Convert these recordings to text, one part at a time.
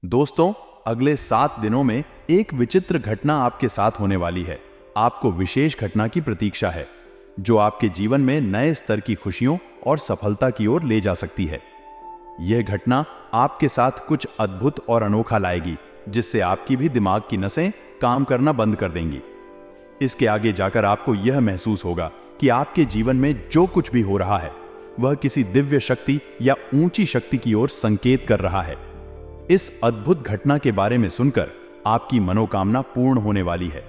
दोस्तों, अगले 7 दिनों में एक विचित्र घटना आपके साथ होने वाली है। आपको विशेष घटना की प्रतीक्षा है जो आपके जीवन में नए स्तर की खुशियों और सफलता की ओर ले जा सकती है। यह घटना आपके साथ कुछ अद्भुत और अनोखा लाएगी, जिससे आपकी भी दिमाग की नसें काम करना बंद कर देंगी। इसके आगे जाकर आपको यह महसूस होगा कि आपके जीवन में जो कुछ भी हो रहा है वह किसी दिव्य शक्ति या ऊंची शक्ति की ओर संकेत कर रहा है। इस अद्भुत घटना के बारे में सुनकर आपकी मनोकामना पूर्ण होने वाली है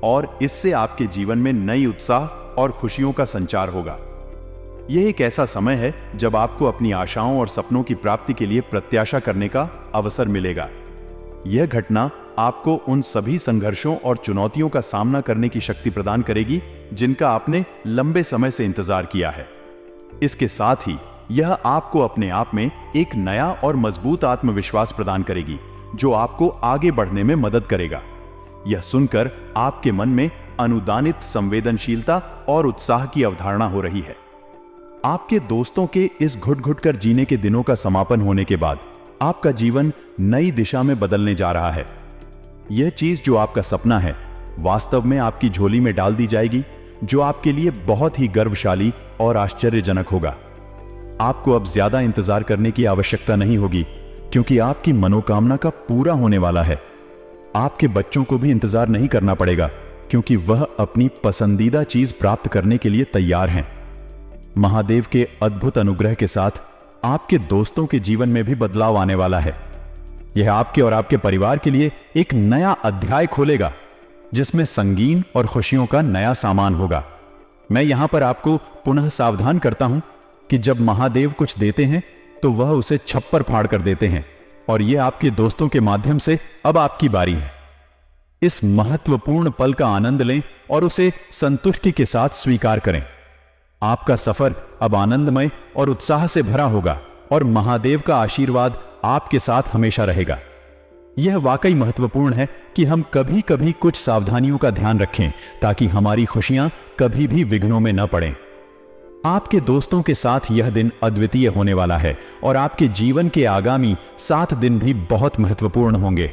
और इससे आपके जीवन में नई उत्साह और खुशियों का संचार होगा। यह एक ऐसा समय है जब आपको अपनी आशाओं और सपनों की प्राप्ति के लिए प्रत्याशा करने का अवसर मिलेगा। यह घटना आपको उन सभी संघर्षों और चुनौतियों का सामना करने की शक्ति प्रदान करेगी जिनका आपने लंबे समय से इंतजार किया है। इसके साथ ही यह आपको अपने आप में एक नया और मजबूत आत्मविश्वास प्रदान करेगी जो आपको आगे बढ़ने में मदद करेगा। यह सुनकर आपके मन में अनुदानित संवेदनशीलता और उत्साह की अवधारणा हो रही है। आपके दोस्तों के इस घुट घुट कर जीने के दिनों का समापन होने के बाद आपका जीवन नई दिशा में बदलने जा रहा है। यह चीज जो आपका सपना है वास्तव में आपकी झोली में डाल दी जाएगी, जो आपके लिए बहुत ही गर्वशाली और आश्चर्यजनक होगा। आपको अब ज्यादा इंतजार करने की आवश्यकता नहीं होगी, क्योंकि आपकी मनोकामना का पूरा होने वाला है। आपके बच्चों को भी इंतजार नहीं करना पड़ेगा, क्योंकि वह अपनी पसंदीदा चीज प्राप्त करने के लिए तैयार हैं। महादेव के अद्भुत अनुग्रह के साथ आपके दोस्तों के जीवन में भी बदलाव आने वाला है। यह आपके और आपके परिवार के लिए एक नया अध्याय खोलेगा, जिसमें संगीन और खुशियों का नया सामान होगा। मैं यहां पर आपको पुनः सावधान करता हूं कि जब महादेव कुछ देते हैं तो वह उसे छप्पर फाड़ कर देते हैं, और यह आपके दोस्तों के माध्यम से अब आपकी बारी है। इस महत्वपूर्ण पल का आनंद लें और उसे संतुष्टि के साथ स्वीकार करें। आपका सफर अब आनंदमय और उत्साह से भरा होगा और महादेव का आशीर्वाद आपके साथ हमेशा रहेगा। यह वाकई महत्वपूर्ण है कि हम कभी कभी कुछ सावधानियों का ध्यान रखें, ताकि हमारी खुशियां कभी भी विघ्नों में न पड़ें। आपके दोस्तों के साथ यह दिन अद्वितीय होने वाला है और आपके जीवन के आगामी 7 दिन भी बहुत महत्वपूर्ण होंगे।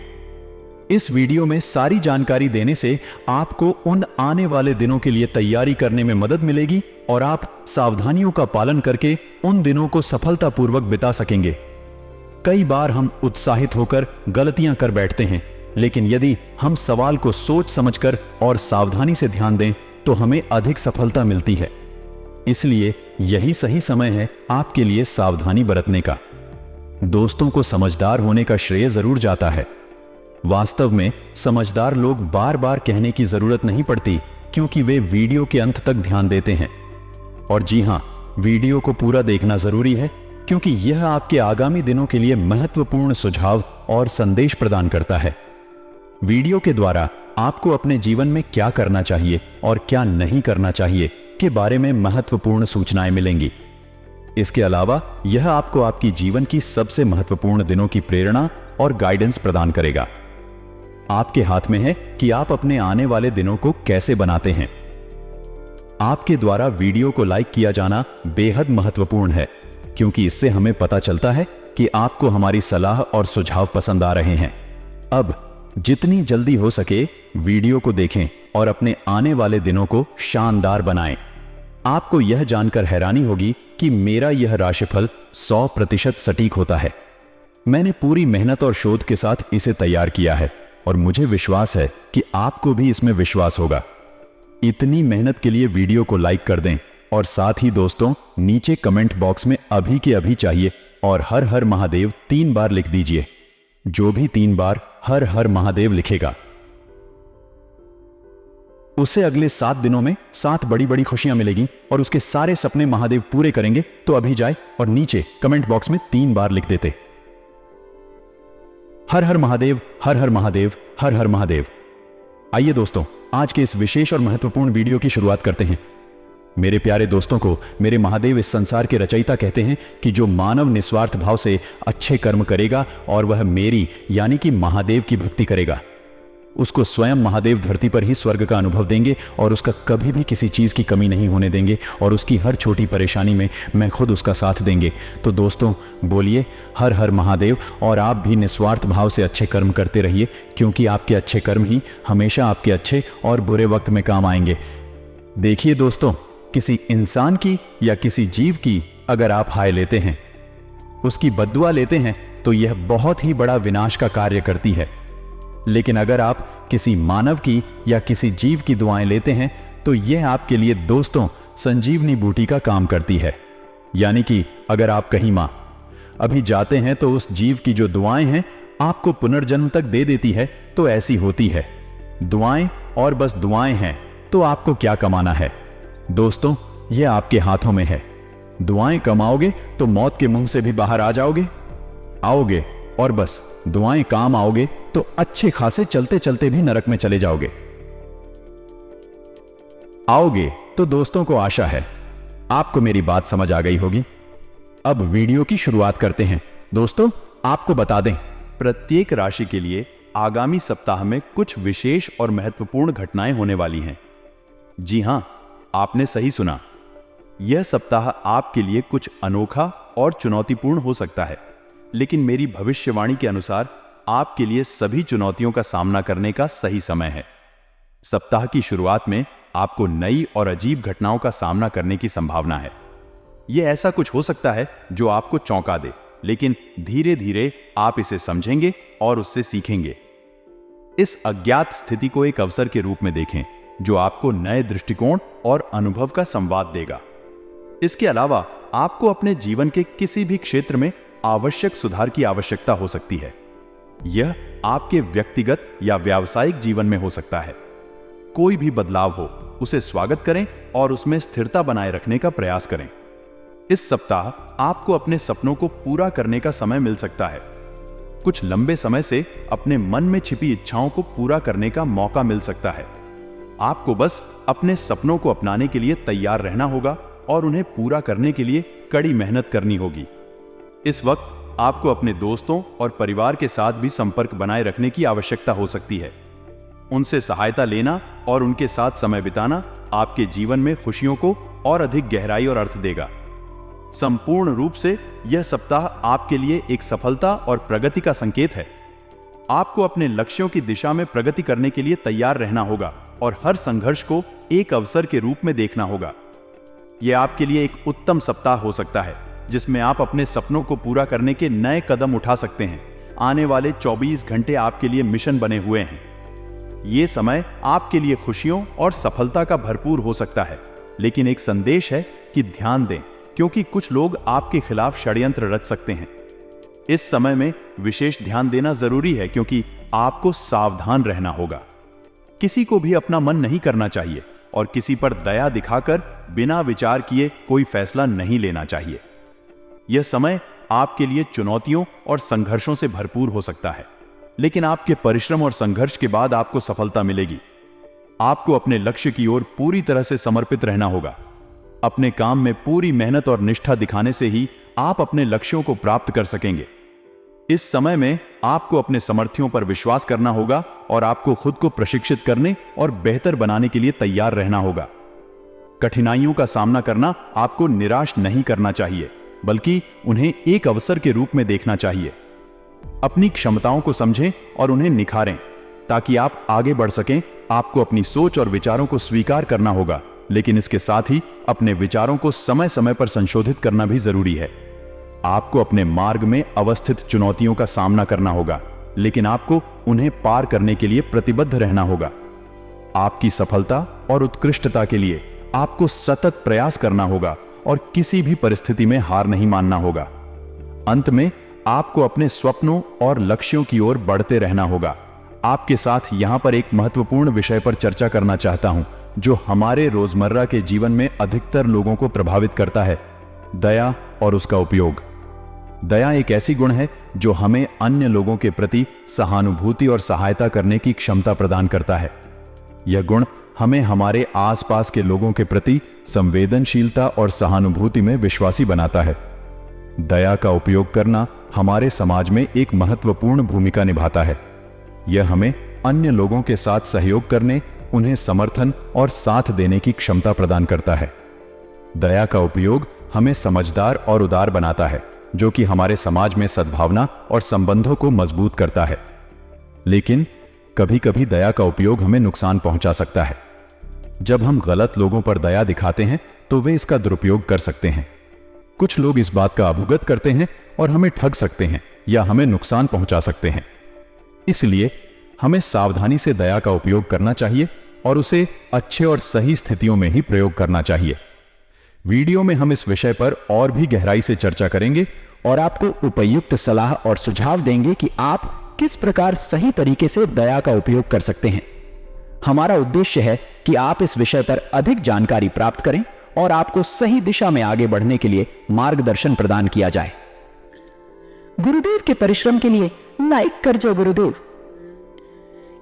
इस वीडियो में सारी जानकारी देने से आपको उन आने वाले दिनों के लिए तैयारी करने में मदद मिलेगी और आप सावधानियों का पालन करके उन दिनों को सफलतापूर्वक बिता सकेंगे। कई बार हम उत्साहित होकर गलतियां कर बैठते हैं, लेकिन यदि हम सवाल को सोच समझकर और सावधानी से ध्यान दें तो हमें अधिक सफलता मिलती है। इसलिए यही सही समय है आपके लिए सावधानी बरतने का। दोस्तों को समझदार होने का श्रेय जरूर जाता है। वास्तव में समझदार लोग बार बार कहने की जरूरत नहीं पड़ती, क्योंकि वे वीडियो के अंत तक ध्यान देते हैं। और जी हां, वीडियो को पूरा देखना जरूरी है, क्योंकि यह आपके आगामी दिनों के लिए महत्वपूर्ण सुझाव और संदेश प्रदान करता है। वीडियो के द्वारा आपको अपने जीवन में क्या करना चाहिए और क्या नहीं करना चाहिए के बारे में महत्वपूर्ण सूचनाएं मिलेंगी। इसके अलावा यह आपको आपकी जीवन की सबसे महत्वपूर्ण दिनों की प्रेरणा और गाइडेंस प्रदान करेगा। आपके हाथ में है कि आप अपने आने वाले दिनों को कैसे बनाते हैं। आपके द्वारा वीडियो को लाइक किया जाना बेहद महत्वपूर्ण है, क्योंकि इससे हमें पता चलता है कि आपको हमारी सलाह और सुझाव पसंद आ रहे हैं। अब जितनी जल्दी हो सके वीडियो को देखें और अपने आने वाले दिनों को शानदार बनाएं। आपको यह जानकर हैरानी होगी कि मेरा यह राशिफल 100% सटीक होता है। मैंने पूरी मेहनत और शोध के साथ इसे तैयार किया है और मुझे विश्वास है कि आपको भी इसमें विश्वास होगा। इतनी मेहनत के लिए वीडियो को लाइक कर दें और साथ ही दोस्तों, नीचे कमेंट बॉक्स में अभी के अभी चाहिए और हर हर महादेव 3 बार लिख दीजिए। जो भी 3 बार हर हर महादेव लिखेगा उसे अगले 7 दिनों में 7 बड़ी बड़ी खुशियां मिलेगी और उसके सारे सपने महादेव पूरे करेंगे। तो अभी जाए और नीचे कमेंट बॉक्स में 3 बार लिख देते, हर हर महादेव, हर हर महादेव, हर हर महादेव। आइए दोस्तों, आज के इस विशेष और महत्वपूर्ण वीडियो की शुरुआत करते हैं। मेरे प्यारे दोस्तों को मेरे महादेव इस संसार के रचयिता कहते हैं कि जो मानव निस्वार्थ भाव से अच्छे कर्म करेगा और वह मेरी यानी कि महादेव की भक्ति करेगा, उसको स्वयं महादेव धरती पर ही स्वर्ग का अनुभव देंगे और उसका कभी भी किसी चीज़ की कमी नहीं होने देंगे और उसकी हर छोटी परेशानी में मैं खुद उसका साथ देंगे। तो दोस्तों बोलिए हर हर महादेव, और आप भी निस्वार्थ भाव से अच्छे कर्म करते रहिए, क्योंकि आपके अच्छे कर्म ही हमेशा आपके अच्छे और बुरे वक्त में काम आएंगे। देखिए दोस्तों, किसी इंसान की या किसी जीव की अगर आप हाय लेते हैं, उसकी बद्दुआ लेते हैं, तो यह बहुत ही बड़ा विनाश का कार्य करती है। लेकिन अगर आप किसी मानव की या किसी जीव की दुआएं लेते हैं तो यह आपके लिए दोस्तों संजीवनी बूटी का काम करती है। यानी कि अगर आप कहीं मां अभी जाते हैं तो उस जीव की जो दुआएं हैं आपको पुनर्जन्म तक दे देती है। तो ऐसी होती है दुआएं, और बस दुआएं हैं तो आपको क्या कमाना है दोस्तों, यह आपके हाथों में है। दुआएं कमाओगे तो मौत के मुंह से भी बाहर आ आओगे, और बस दुआएं काम आओगे तो अच्छे खासे चलते चलते भी नरक में चले आओगे। तो दोस्तों को आशा है आपको मेरी बात समझ आ गई होगी। अब वीडियो की शुरुआत करते हैं। दोस्तों आपको बता दें, प्रत्येक राशि के लिए आगामी सप्ताह में कुछ विशेष और महत्वपूर्ण घटनाएं होने वाली हैं। जी हां, आपने सही सुना। यह सप्ताह आपके लिए कुछ अनोखा और चुनौतीपूर्ण हो सकता है, लेकिन मेरी भविष्यवाणी के अनुसार आपके लिए सभी चुनौतियों का सामना करने का सही समय है। सप्ताह की शुरुआत में आपको नई और अजीब घटनाओं का सामना करने की संभावना है। यह ऐसा कुछ हो सकता है जो आपको चौंका दे, लेकिन धीरे धीरे आप इसे समझेंगे और उससे सीखेंगे। इस अज्ञात स्थिति को एक अवसर के रूप में देखें जो आपको नए दृष्टिकोण और अनुभव का संवाद देगा। इसके अलावा आपको अपने जीवन के किसी भी क्षेत्र में आवश्यक सुधार की आवश्यकता हो सकती है। यह आपके व्यक्तिगत या व्यावसायिक जीवन में हो सकता है। कोई भी बदलाव हो उसे स्वागत करें और उसमें स्थिरता बनाए रखने का प्रयास करें। इस सप्ताह आपको अपने सपनों को पूरा करने का समय मिल सकता है। कुछ लंबे समय से अपने मन में छिपी इच्छाओं को पूरा करने का मौका मिल सकता है। आपको बस अपने सपनों को अपनाने के लिए तैयार रहना होगा और उन्हें पूरा करने के लिए कड़ी मेहनत करनी होगी। इस वक्त आपको अपने दोस्तों और परिवार के साथ भी संपर्क बनाए रखने की आवश्यकता हो सकती है। उनसे सहायता लेना और उनके साथ समय बिताना आपके जीवन में खुशियों को और अधिक गहराई और अर्थ देगा। संपूर्ण रूप से यह सप्ताह आपके लिए एक सफलता और प्रगति का संकेत है। आपको अपने लक्ष्यों की दिशा में प्रगति करने के लिए तैयार रहना होगा और हर संघर्ष को एक अवसर के रूप में देखना होगा। यह आपके लिए एक उत्तम सप्ताह हो सकता है जिसमें आप अपने सपनों को पूरा करने के नए कदम उठा सकते हैं। आने वाले 24 घंटे आपके लिए मिशन बने हुए हैं। यह समय आपके लिए खुशियों और सफलता का भरपूर हो सकता है, लेकिन एक संदेश है कि ध्यान दें, क्योंकि कुछ लोग आपके खिलाफ षड्यंत्र रच सकते हैं। इस समय में विशेष ध्यान देना जरूरी है, क्योंकि आपको सावधान रहना होगा। किसी को भी अपना मन नहीं करना चाहिए और किसी पर दया दिखाकर बिना विचार किए कोई फैसला नहीं लेना चाहिए। यह समय आपके लिए चुनौतियों और संघर्षों से भरपूर हो सकता है, लेकिन आपके परिश्रम और संघर्ष के बाद आपको सफलता मिलेगी। आपको अपने लक्ष्य की ओर पूरी तरह से समर्पित रहना होगा। अपने काम में पूरी मेहनत और निष्ठा दिखाने से ही आप अपने लक्ष्यों को प्राप्त कर सकेंगे। इस समय में आपको अपने सामर्थ्यों पर विश्वास करना होगा और आपको खुद को प्रशिक्षित करने और बेहतर बनाने के लिए तैयार रहना होगा। कठिनाइयों का सामना करना आपको निराश नहीं करना चाहिए, बल्कि उन्हें एक अवसर के रूप में देखना चाहिए। अपनी क्षमताओं को समझें और उन्हें निखारें ताकि आप आगे बढ़ सकें। आपको अपनी सोच और विचारों को स्वीकार करना होगा, लेकिन इसके साथ ही अपने विचारों को समय समय पर संशोधित करना भी जरूरी है। आपको अपने मार्ग में अवस्थित चुनौतियों का सामना करना होगा, लेकिन आपको उन्हें पार करने के लिए प्रतिबद्ध रहना होगा। आपकी सफलता और उत्कृष्टता के लिए आपको सतत प्रयास करना होगा और किसी भी परिस्थिति में हार नहीं मानना होगा। अंत में आपको अपने स्वप्नों और लक्ष्यों की ओर बढ़ते रहना होगा। आपके साथ यहां पर एक महत्वपूर्ण विषय पर चर्चा करना चाहता हूं, जो हमारे रोजमर्रा के जीवन में अधिकतर लोगों को प्रभावित करता है: दया और उसका उपयोग। दया एक ऐसी गुण है जो हमें अन्य लोगों के प्रति सहानुभूति और सहायता करने की क्षमता प्रदान करता है। यह गुण हमें हमारे आसपास के लोगों के प्रति संवेदनशीलता और सहानुभूति में विश्वासी बनाता है। दया का उपयोग करना हमारे समाज में एक महत्वपूर्ण भूमिका निभाता है। यह हमें अन्य लोगों के साथ सहयोग करने, उन्हें समर्थन और साथ देने की क्षमता प्रदान करता है। दया का उपयोग हमें समझदार और उदार बनाता है, जो कि हमारे समाज में सद्भावना और संबंधों को मजबूत करता है। लेकिन कभी-कभी दया का उपयोग हमें नुकसान पहुंचा सकता है। जब हम गलत लोगों पर दया दिखाते हैं तो वे इसका दुरुपयोग कर सकते हैं। कुछ लोग इस बात का अवगत करते हैं और हमें ठग सकते हैं या हमें नुकसान पहुंचा सकते हैं। इसलिए हमें सावधानी से दया का उपयोग करना चाहिए और उसे अच्छे और सही स्थितियों में ही प्रयोग करना चाहिए। वीडियो में हम इस विषय पर और भी गहराई से चर्चा करेंगे और आपको उपयुक्त सलाह और सुझाव देंगे कि आप किस प्रकार सही तरीके से दया का उपयोग कर सकते हैं। हमारा उद्देश्य है कि आप इस विषय पर अधिक जानकारी प्राप्त करें और आपको सही दिशा में आगे बढ़ने के लिए मार्गदर्शन प्रदान किया जाए। गुरुदेव के परिश्रम के लिए लाइक कर जो गुरुदेव।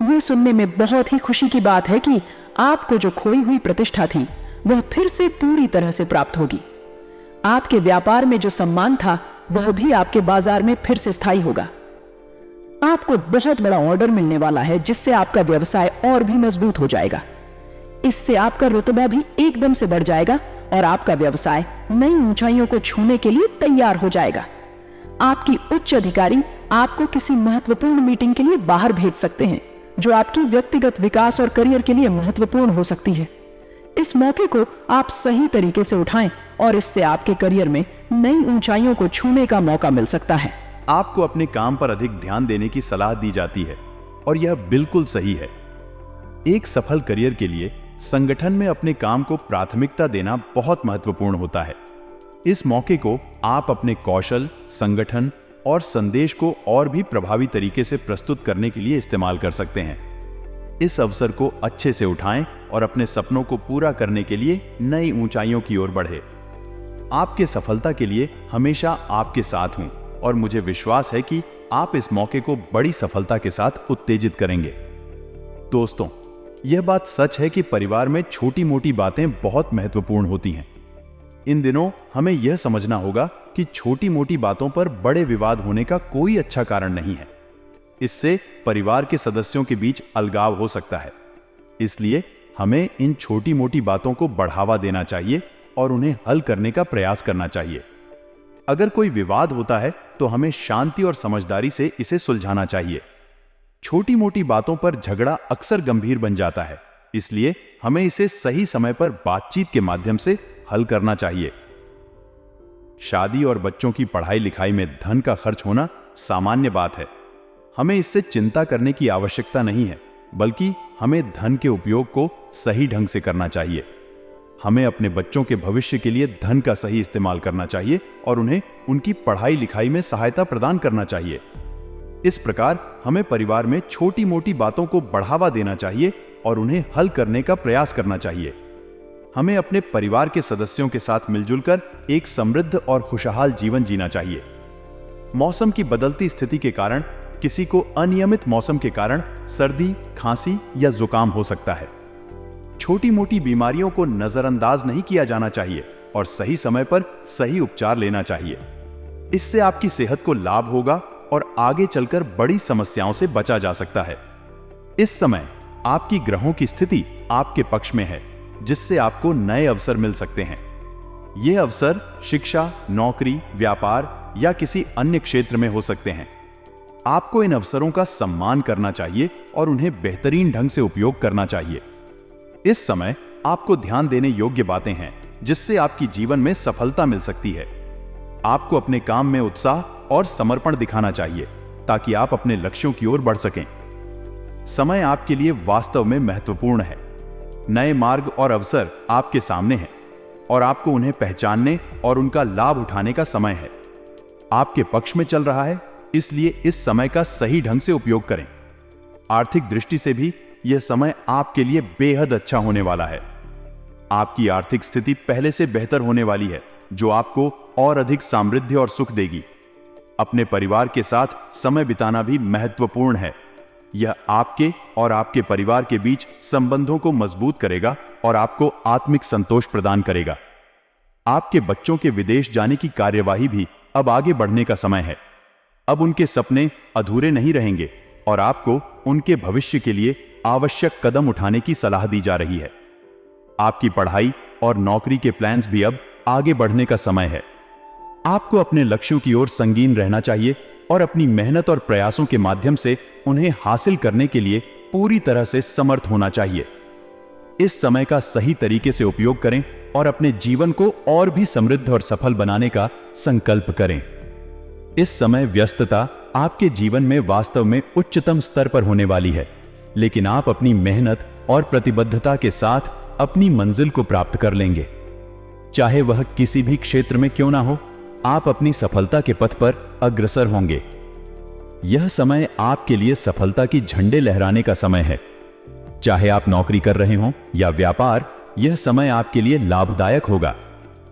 यह सुनने में बहुत ही खुशी की बात है कि आपको जो खोई हुई प्रतिष्ठा थी वह फिर से पूरी तरह से प्राप्त होगी। आपके व्यापार में जो सम्मान था वह भी आपके बाजार में फिर से स्थायी होगा। आपको बहुत बड़ा ऑर्डर मिलने वाला है जिससे आपका व्यवसाय और भी मजबूत हो जाएगा। इससे आपका रुतबा भी एकदम से बढ़ जाएगा और आपका व्यवसाय नई ऊंचाइयों को छूने के लिए तैयार हो जाएगा। आपकी उच्च अधिकारी आपको किसी महत्वपूर्ण मीटिंग के लिए बाहर भेज सकते हैं जो आपकी व्यक्तिगत विकास और करियर के लिए महत्वपूर्ण हो सकती है। इस मौके को आप सही तरीके से उठाएं और इससे आपके करियर में नई ऊंचाइयों को छूने का मौका मिल सकता है। आपको अपने काम पर अधिक ध्यान देने की सलाह दी जाती है और यह बिल्कुल सही है। एक सफल करियर के लिए संगठन में अपने काम को प्राथमिकता देना बहुत महत्वपूर्ण होता है। इस मौके को आप अपने कौशल, संगठन और संदेश को और भी प्रभावी तरीके से प्रस्तुत करने के लिए इस्तेमाल कर सकते हैं। इस अवसर को अच्छे से उठाएं और अपने सपनों को पूरा करने के लिए नई ऊंचाइयों की ओर बढ़े। आपके सफलता के लिए हमेशा आपके साथ हूं और मुझे विश्वास है कि आप इस मौके को बड़ी सफलता के साथ उत्तेजित करेंगे। दोस्तों, यह बात सच है कि परिवार में छोटी मोटी बातें बहुत महत्वपूर्ण होती हैं। इन दिनों हमें यह समझना होगा कि छोटी मोटी बातों पर बड़े विवाद होने का कोई अच्छा कारण नहीं है। इससे परिवार के सदस्यों के बीच अलगाव हो सकता है। इसलिए हमें इन छोटी मोटी बातों को बढ़ावा देना चाहिए और उन्हें हल करने का प्रयास करना चाहिए। अगर कोई विवाद होता है तो हमें शांति और समझदारी से इसे सुलझाना चाहिए। छोटी मोटी बातों पर झगड़ा अक्सर गंभीर बन जाता है, इसलिए हमें इसे सही समय पर बातचीत के माध्यम से हल करना चाहिए। शादी और बच्चों की पढ़ाई लिखाई में धन का खर्च होना सामान्य बात है। हमें इससे चिंता करने की आवश्यकता नहीं है, बल्कि हमें धन के उपयोग को सही ढंग से करना चाहिए। हमें अपने बच्चों के भविष्य के लिए धन का सही इस्तेमाल करना चाहिए और उन्हें उनकी पढ़ाई लिखाई में सहायता प्रदान करना चाहिए। इस प्रकार हमें परिवार में छोटी मोटी बातों को बढ़ावा देना चाहिए और उन्हें हल करने का प्रयास करना चाहिए। हमें अपने परिवार के सदस्यों के साथ मिलजुल कर एक समृद्ध और खुशहाल जीवन जीना चाहिए। मौसम की बदलती स्थिति के कारण किसी को अनियमित मौसम के कारण सर्दी, खांसी या जुकाम हो सकता है। छोटी मोटी बीमारियों को नजरअंदाज नहीं किया जाना चाहिए और सही समय पर सही उपचार लेना चाहिए। इससे आपकी सेहत को लाभ होगा और आगे चलकर बड़ी समस्याओं से बचा जा सकता है। इस समय आपकी ग्रहों की स्थिति आपके पक्ष में है, जिससे आपको नए अवसर मिल सकते हैं। ये अवसर शिक्षा, नौकरी, व्यापार या किसी अन्य क्षेत्र में हो सकते हैं। आपको इन अवसरों का सम्मान करना चाहिए और उन्हें बेहतरीन ढंग से उपयोग करना चाहिए। इस समय आपको ध्यान देने योग्य बातें हैं जिससे आपकी जीवन में सफलता मिल सकती है। आपको अपने काम में उत्साह और समर्पण दिखाना चाहिए ताकि आप अपने लक्ष्यों की ओर बढ़ सकें। समय आपके लिए वास्तव में महत्वपूर्ण है। नए मार्ग और अवसर आपके सामने हैं और आपको उन्हें पहचानने और उनका लाभ उठाने का समय है। आपके पक्ष में चल रहा है, इसलिए इस समय का सही ढंग से उपयोग करें। आर्थिक दृष्टि से भी यह समय आपके लिए बेहद अच्छा होने वाला है। आपकी आर्थिक स्थिति पहले से बेहतर होने वाली है, जो आपको और अधिक समृद्धि और सुख देगी। अपने परिवार के साथ समय बिताना भी महत्वपूर्ण है। यह आपके और आपके परिवार के बीच संबंधों को मजबूत करेगा और आपको आत्मिक संतोष प्रदान करेगा। आपके बच्चों के विदेश जाने की कार्यवाही भी अब आगे बढ़ने का समय है। अब उनके सपने अधूरे नहीं रहेंगे और आपको उनके भविष्य के लिए आवश्यक कदम उठाने की सलाह दी जा रही है। आपकी पढ़ाई और नौकरी के प्लान्स भी अब आगे बढ़ने का समय है। आपको अपने लक्ष्यों की ओर संगीन रहना चाहिए और अपनी मेहनत और प्रयासों के माध्यम से उन्हें हासिल करने के लिए पूरी तरह से समर्थ होना चाहिए। इस समय का सही तरीके से उपयोग करें और अपने जीवन को और भी समृद्ध और सफल बनाने का संकल्प करें। इस समय व्यस्तता आपके जीवन में वास्तव में उच्चतम स्तर पर होने वाली है, लेकिन आप अपनी मेहनत और प्रतिबद्धता के साथ अपनी मंजिल को प्राप्त कर लेंगे। चाहे वह किसी भी क्षेत्र में क्यों ना हो, आप अपनी सफलता के पथ पर अग्रसर होंगे। यह समय आपके लिए सफलता की झंडे लहराने का समय है। चाहे आप नौकरी कर रहे हों या व्यापार, यह समय आपके लिए लाभदायक होगा।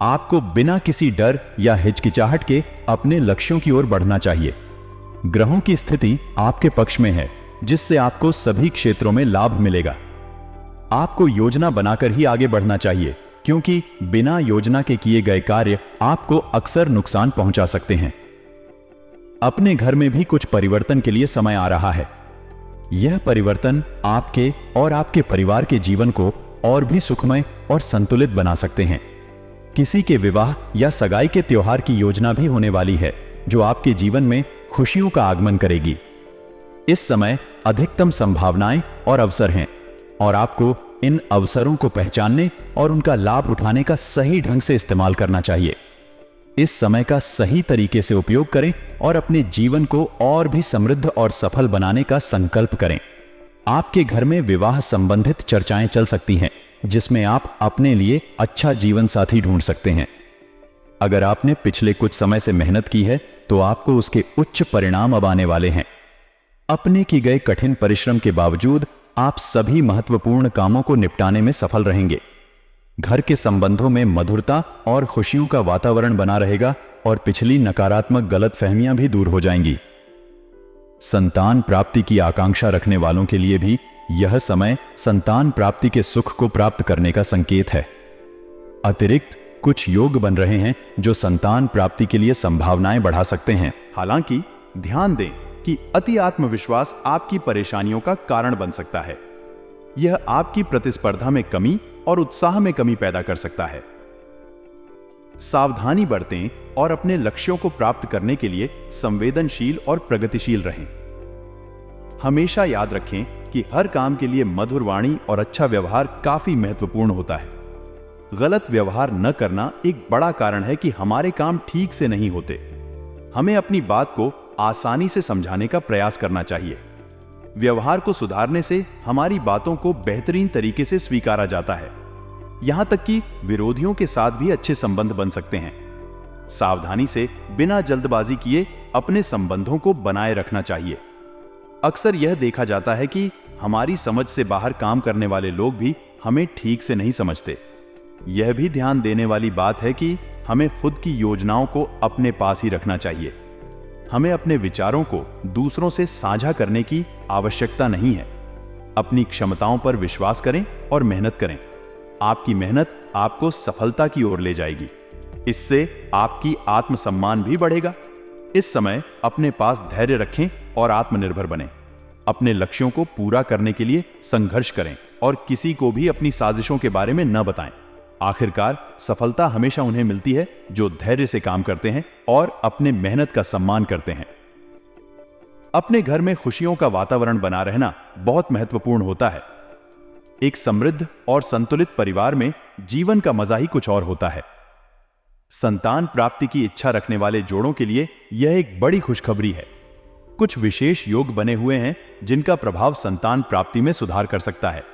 आपको बिना किसी डर या हिचकिचाहट के अपने लक्ष्यों की ओर बढ़ना चाहिए। ग्रहों की स्थिति आपके पक्ष में है, जिससे आपको सभी क्षेत्रों में लाभ मिलेगा। आपको योजना बनाकर ही आगे बढ़ना चाहिए, क्योंकि बिना योजना के किए गए कार्य आपको अक्सर नुकसान पहुंचा सकते हैं। अपने घर में भी कुछ परिवर्तन के लिए समय आ रहा है। यह परिवर्तन आपके और आपके परिवार के जीवन को और भी सुखमय और संतुलित बना सकते हैं। किसी के विवाह या सगाई के त्योहार की योजना भी होने वाली है, जो आपके जीवन में खुशियों का आगमन करेगी। इस समय अधिकतम संभावनाएं और अवसर हैं, और आपको इन अवसरों को पहचानने और उनका लाभ उठाने का सही ढंग से इस्तेमाल करना चाहिए। इस समय का सही तरीके से उपयोग करें और अपने जीवन को और भी समृद्ध और सफल बनाने का संकल्प करें। आपके घर में विवाह संबंधित चर्चाएं चल सकती हैं, जिसमें आप अपने लिए अच्छा जीवन साथी ढूंढ सकते हैं। अगर आपने पिछले कुछ समय से मेहनत की है, तो आपको उसके उच्च परिणाम अब आने वाले हैं। अपने की गए कठिन परिश्रम के बावजूद आप सभी महत्वपूर्ण कामों को निपटाने में सफल रहेंगे। घर के संबंधों में मधुरता और खुशियों का वातावरण बना रहेगा और पिछली नकारात्मक गलतफहमियां भी दूर हो जाएंगी। संतान प्राप्ति की आकांक्षा रखने वालों के लिए भी यह समय संतान प्राप्ति के सुख को प्राप्त करने का संकेत है। अतिरिक्त कुछ योग बन रहे हैं जो संतान प्राप्ति के लिए संभावनाएं बढ़ा सकते हैं। हालांकि ध्यान दें कि अति आत्मविश्वास आपकी परेशानियों का कारण बन सकता है। यह आपकी प्रतिस्पर्धा में कमी और उत्साह में कमी पैदा कर सकता है। सावधानी बरतें और अपने लक्ष्यों को प्राप्त करने के लिए संवेदनशील और प्रगतिशील रहें। हमेशा याद रखें कि हर काम के लिए मधुर वाणी और अच्छा व्यवहार काफी महत्वपूर्ण होता है। गलत व्यवहार न करना एक बड़ा कारण है कि हमारे काम ठीक से नहीं होते। हमें अपनी बात को आसानी से समझाने का प्रयास करना चाहिए। व्यवहार को सुधारने से हमारी बातों को बेहतरीन तरीके से स्वीकारा जाता है। यहां तक कि विरोधियों के साथ भी अच्छे संबंध बन सकते हैं। सावधानी से बिना जल्दबाजी किए अपने संबंधों को बनाए रखना चाहिए। अक्सर यह देखा जाता है कि हमारी समझ से बाहर काम करने वाले लोग भी हमें ठीक से नहीं समझते। यह भी ध्यान देने वाली बात है कि हमें खुद की योजनाओं को अपने पास ही रखना चाहिए। हमें अपने विचारों को दूसरों से साझा करने की आवश्यकता नहीं है। अपनी क्षमताओं पर विश्वास करें और मेहनत करें। आपकी मेहनत आपको सफलता की ओर ले जाएगी। इससे आपकी आत्मसम्मान भी बढ़ेगा। इस समय अपने पास धैर्य रखें और आत्मनिर्भर बनें। अपने लक्ष्यों को पूरा करने के लिए संघर्ष करें और किसी को भी अपनी साजिशों के बारे में न बताएं। आखिरकार सफलता हमेशा उन्हें मिलती है जो धैर्य से काम करते हैं और अपने मेहनत का सम्मान करते हैं। अपने घर में खुशियों का वातावरण बना रहना बहुत महत्वपूर्ण होता है। एक समृद्ध और संतुलित परिवार में जीवन का मजा ही कुछ और होता है। संतान प्राप्ति की इच्छा रखने वाले जोड़ों के लिए यह एक बड़ी खुशखबरी है। कुछ विशेष योग बने हुए हैं जिनका प्रभाव संतान प्राप्ति में सुधार कर सकता है।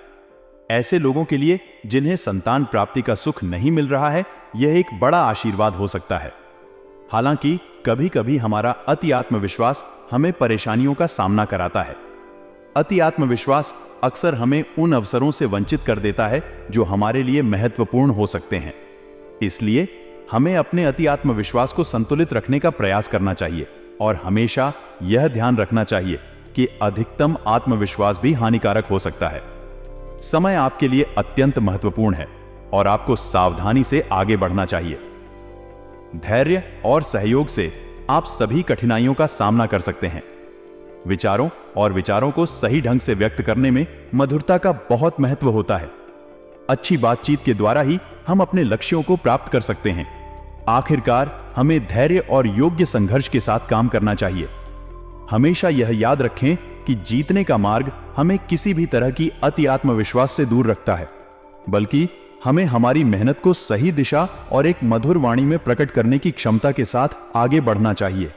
ऐसे लोगों के लिए जिन्हें संतान प्राप्ति का सुख नहीं मिल रहा है, यह एक बड़ा आशीर्वाद हो सकता है। हालांकि कभी कभी हमारा अति आत्मविश्वास हमें परेशानियों का सामना कराता है। अति आत्मविश्वास अक्सर हमें उन अवसरों से वंचित कर देता है जो हमारे लिए महत्वपूर्ण हो सकते हैं। इसलिए हमें अपने अति आत्मविश्वास को संतुलित रखने का प्रयास करना चाहिए और हमेशा यह ध्यान रखना चाहिए कि अधिकतम आत्मविश्वास भी हानिकारक हो सकता है। समय आपके लिए अत्यंत महत्वपूर्ण है और आपको सावधानी से आगे बढ़ना चाहिए। धैर्य और सहयोग से आप सभी कठिनाइयों का सामना कर सकते हैं। विचारों और विचारों को सही ढंग से व्यक्त करने में मधुरता का बहुत महत्व होता है। अच्छी बातचीत के द्वारा ही हम अपने लक्ष्यों को प्राप्त कर सकते हैं। आखिरकार हमें धैर्य और योग्य संघर्ष के साथ काम करना चाहिए। हमेशा यह याद रखें कि जीतने का मार्ग हमें किसी भी तरह की अति आत्मविश्वास से दूर रखता है, बल्कि हमें हमारी मेहनत को सही दिशा और एक मधुर वाणी में प्रकट करने की क्षमता के साथ आगे बढ़ना चाहिए।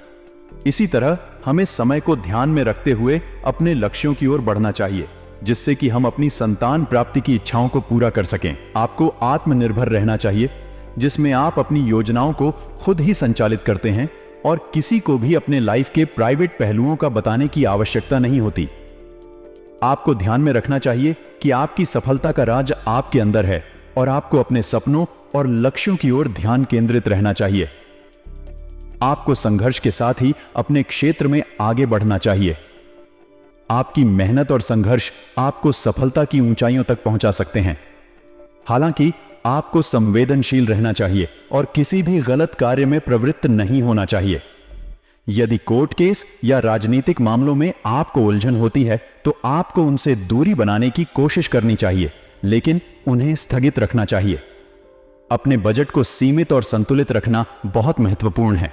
इसी तरह हमें समय को ध्यान में रखते हुए अपने लक्ष्यों की ओर बढ़ना चाहिए, जिससे कि हम अपनी संतान प्राप्ति की इच्छाओं को पूरा कर सकें। आपको आत्मनिर्भर रहना चाहिए, जिसमें आप अपनी योजनाओं को खुद ही संचालित करते हैं और किसी को भी अपने लाइफ के प्राइवेट पहलुओं का बताने की आवश्यकता नहीं होती। आपको ध्यान में रखना चाहिए कि आपकी सफलता का राज आपके अंदर है और आपको अपने सपनों और लक्ष्यों की ओर ध्यान केंद्रित रहना चाहिए। आपको संघर्ष के साथ ही अपने क्षेत्र में आगे बढ़ना चाहिए। आपकी मेहनत और संघर्ष आपको सफलता की ऊंचाइयों तक पहुंचा सकते हैं। हालांकि आपको संवेदनशील रहना चाहिए और किसी भी गलत कार्य में प्रवृत्त नहीं होना चाहिए। यदि कोर्ट केस या राजनीतिक मामलों में आपको उलझन होती है तो आपको उनसे दूरी बनाने की कोशिश करनी चाहिए, लेकिन उन्हें स्थगित रखना चाहिए। अपने बजट को सीमित और संतुलित रखना बहुत महत्वपूर्ण है।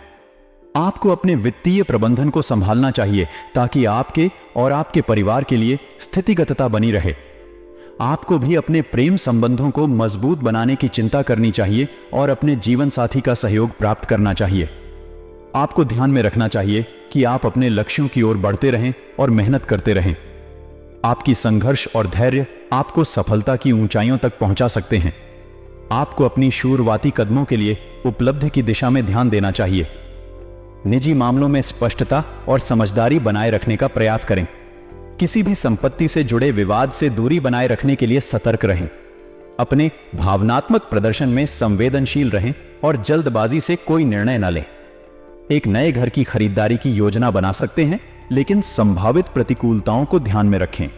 आपको अपने वित्तीय प्रबंधन को संभालना चाहिए ताकि आपके और आपके परिवार के लिए स्थितिगतता बनी रहे। आपको भी अपने प्रेम संबंधों को मजबूत बनाने की चिंता करनी चाहिए और अपने जीवन साथी का सहयोग प्राप्त करना चाहिए। आपको ध्यान में रखना चाहिए कि आप अपने लक्ष्यों की ओर बढ़ते रहें और मेहनत करते रहें। आपकी संघर्ष और धैर्य आपको सफलता की ऊंचाइयों तक पहुंचा सकते हैं। आपको अपनी शुरुआती कदमों के लिए उपलब्धि की दिशा में ध्यान देना चाहिए। निजी मामलों में स्पष्टता और समझदारी बनाए रखने का प्रयास करें। किसी भी संपत्ति से जुड़े विवाद से दूरी बनाए रखने के लिए सतर्क रहें। अपने भावनात्मक प्रदर्शन में संवेदनशील रहें और जल्दबाजी से कोई निर्णय न लें। एक नए घर की खरीदारी की योजना बना सकते हैं, लेकिन संभावित प्रतिकूलताओं को ध्यान में रखें।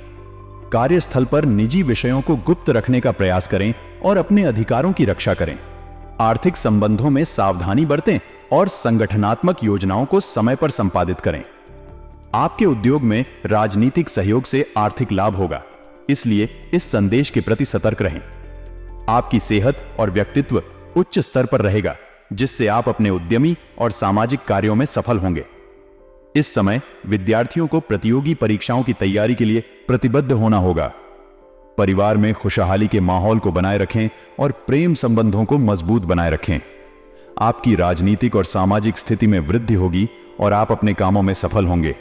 कार्यस्थल पर निजी विषयों को गुप्त रखने का प्रयास करें और अपने अधिकारों की रक्षा करें। आर्थिक संबंधों में सावधानी बरतें और संगठनात्मक योजनाओं को समय पर संपादित करें। आपके उद्योग में राजनीतिक सहयोग से आर्थिक लाभ होगा, इसलिए इस संदेश के प्रति सतर्क रहें। आपकी सेहत और व्यक्तित्व उच्च स्तर पर रहेगा, जिससे आप अपने उद्यमी और सामाजिक कार्यों में सफल होंगे। इस समय विद्यार्थियों को प्रतियोगी परीक्षाओं की तैयारी के लिए प्रतिबद्ध होना होगा। परिवार में खुशहाली के माहौल को बनाए रखें और प्रेम संबंधों को मजबूत बनाए रखें। आपकी राजनीतिक और सामाजिक स्थिति में वृद्धि होगी और आप अपने कामों में सफल होंगे।